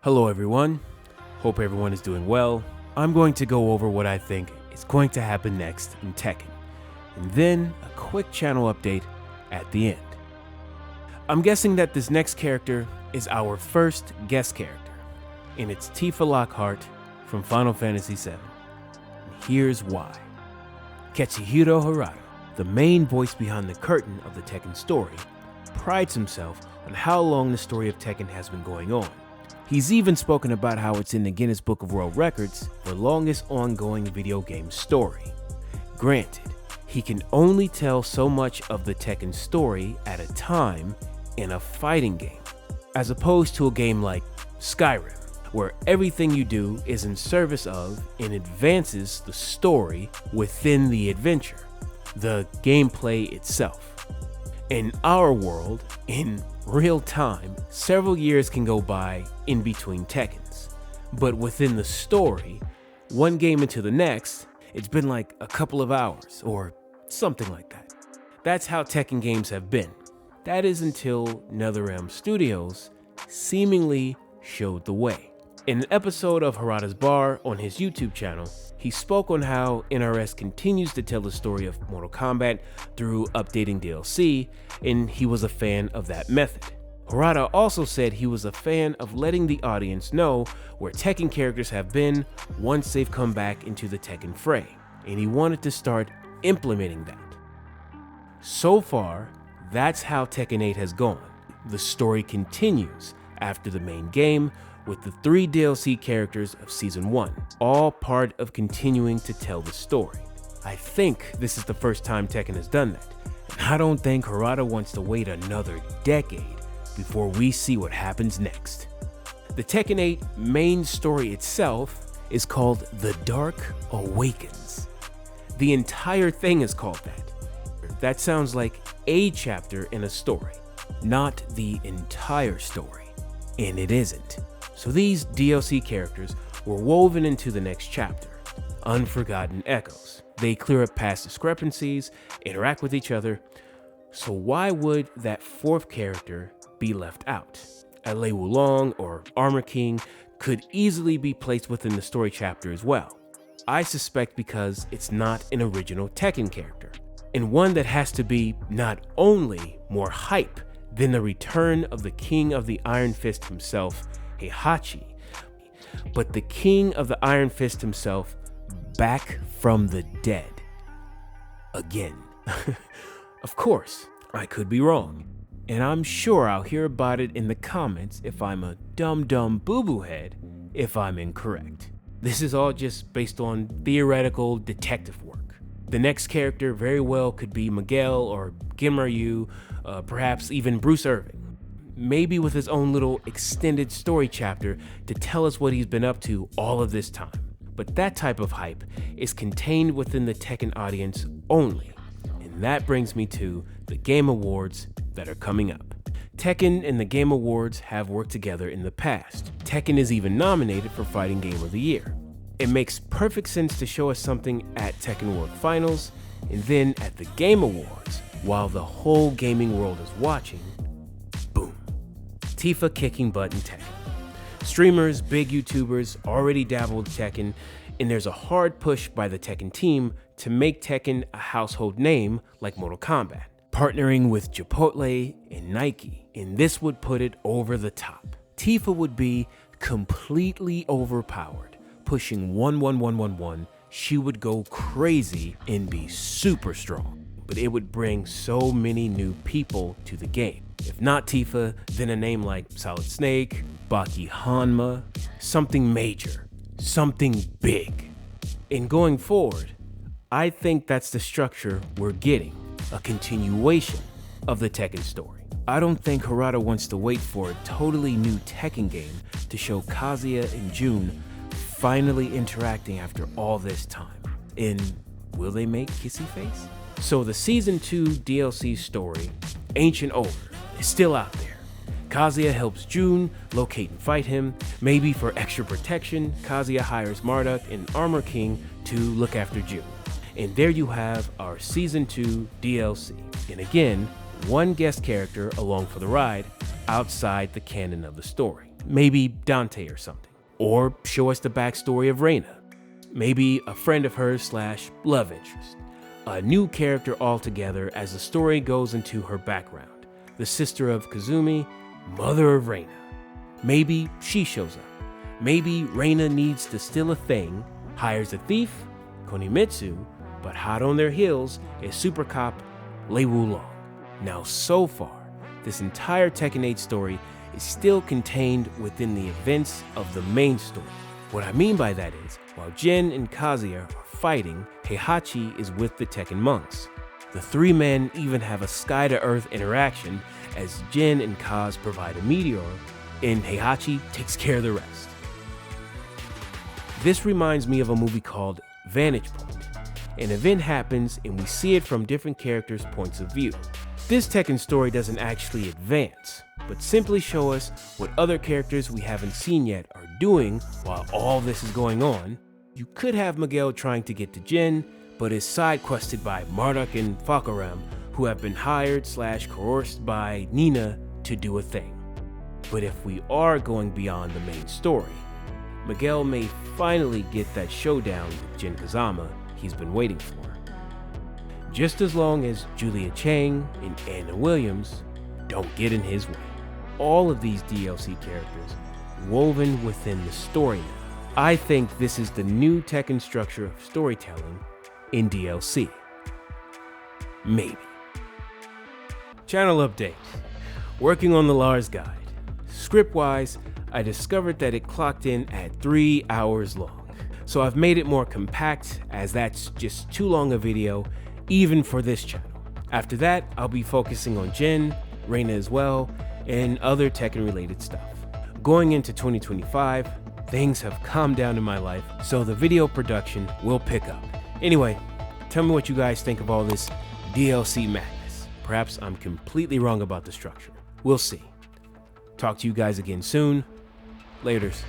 Hello everyone, hope everyone is doing well. I'm going to go over what I think is going to happen next in Tekken, and then a quick channel update at the end. I'm guessing that this next character is our first guest character, and it's Tifa Lockhart from Final Fantasy VII. And here's why. Katsuhiro Harada, the main voice behind the curtain of the Tekken story, prides himself on how long the story of Tekken has been going on. He's even spoken about how it's in the Guinness Book of World Records for longest ongoing video game story. Granted, he can only tell so much of the Tekken story at a time in a fighting game, as opposed to a game like Skyrim, where everything you do is in service of and advances the story within the adventure, the gameplay itself. In our world, in real time, several years can go by in between Tekkens. But within the story, one game into the next, it's been like a couple of hours or something like that. That's how Tekken games have been. That is until NetherRealm Studios seemingly showed the way. In an episode of Harada's Bar on his YouTube channel, he spoke on how NRS continues to tell the story of Mortal Kombat through updating DLC, and he was a fan of that method. Harada also said he was a fan of letting the audience know where Tekken characters have been once they've come back into the Tekken fray, and he wanted to start implementing that. So far, that's how Tekken 8 has gone. The story continues after the main game, with the 3 DLC characters of Season 1, all part of continuing to tell the story. I think this is the first time Tekken has done that, and I don't think Harada wants to wait another decade before we see what happens next. The Tekken 8 main story itself is called The Dark Awakens. The entire thing is called that. That sounds like a chapter in a story, not the entire story, and it isn't. So these DLC characters were woven into the next chapter, Unforgotten Echoes. They clear up past discrepancies, interact with each other, so why would that 4th character be left out? Lei Wulong or Armor King could easily be placed within the story chapter as well. I suspect because it's not an original Tekken character, and one that has to be not only more hype than the return of the King of the Iron Fist himself, Heihachi, but the King of the Iron Fist himself back from the dead. Again. Of course, I could be wrong, and I'm sure I'll hear about it in the comments if I'm a dumb boo-boo head if I'm incorrect. This is all just based on theoretical detective work. The next character very well could be Miguel or Ginryu, perhaps even Bruce Irving. Maybe with his own little extended story chapter to tell us what he's been up to all of this time. But that type of hype is contained within the Tekken audience only. And that brings me to the Game Awards that are coming up. Tekken and the Game Awards have worked together in the past. Tekken is even nominated for Fighting Game of the Year. It makes perfect sense to show us something at Tekken World Finals and then at the Game Awards while the whole gaming world is watching. Tifa kicking butt in Tekken. Streamers, big YouTubers already dabble with Tekken, and there's a hard push by the Tekken team to make Tekken a household name like Mortal Kombat, partnering with Chipotle and Nike, and this would put it over the top. Tifa would be completely overpowered, pushing 11111. She would go crazy and be super strong, but it would bring so many new people to the game. If not Tifa, then a name like Solid Snake, Baki Hanma, something major, something big. And going forward, I think that's the structure we're getting, a continuation of the Tekken story. I don't think Harada wants to wait for a totally new Tekken game to show Kazuya and Jun finally interacting after all this time. And will they make Kissy Face? So the Season 2 DLC story, Ancient Ogre, is still out there. Kazuya helps Jun locate and fight him. Maybe for extra protection, Kazuya hires Marduk and Armor King to look after Jun. And there you have our Season 2 DLC. And again, one guest character along for the ride outside the canon of the story. maybe Dante or something. Or show us the backstory of Reina, maybe a friend of hers / love interest. A new character altogether as the story goes into her background, the sister of Kazumi, mother of Reina. Maybe she shows up. Maybe Reina needs to steal a thing, hires a thief, Konimitsu, but hot on their heels is super cop Lei Wulong. Now so far, this entire Tekken 8 story is still contained within the events of the main story. What I mean by that is, while Jin and Kazuya are fighting, Heihachi is with the Tekken monks. The three men even have a sky-to-earth interaction as Jin and Kaz provide a meteor, and Heihachi takes care of the rest. This reminds me of a movie called Vantage Point. An event happens and we see it from different characters' points of view. This Tekken story doesn't actually advance, but simply show us what other characters we haven't seen yet are doing while all this is going on. You could have Miguel trying to get to Jin, but is side-quested by Marduk and Fakaram, who have been hired / coerced by Nina to do a thing. But if we are going beyond the main story, Miguel may finally get that showdown with Jin Kazama he's been waiting for. Just as long as Julia Chang and Anna Williams don't get in his way. All of these DLC characters woven within the story now. I think this is the new Tekken structure of storytelling in DLC. Maybe. Channel update. Working on the Lars guide. Script-wise, I discovered that it clocked in at 3 hours long. So I've made it more compact, as that's just too long a video, even for this channel. After that, I'll be focusing on Jin, Reina as well, and other Tekken related stuff. Going into 2025, things have calmed down in my life, so the video production will pick up. Anyway, tell me what you guys think of all this DLC madness. Perhaps I'm completely wrong about the structure. We'll see. Talk to you guys again soon. Laters.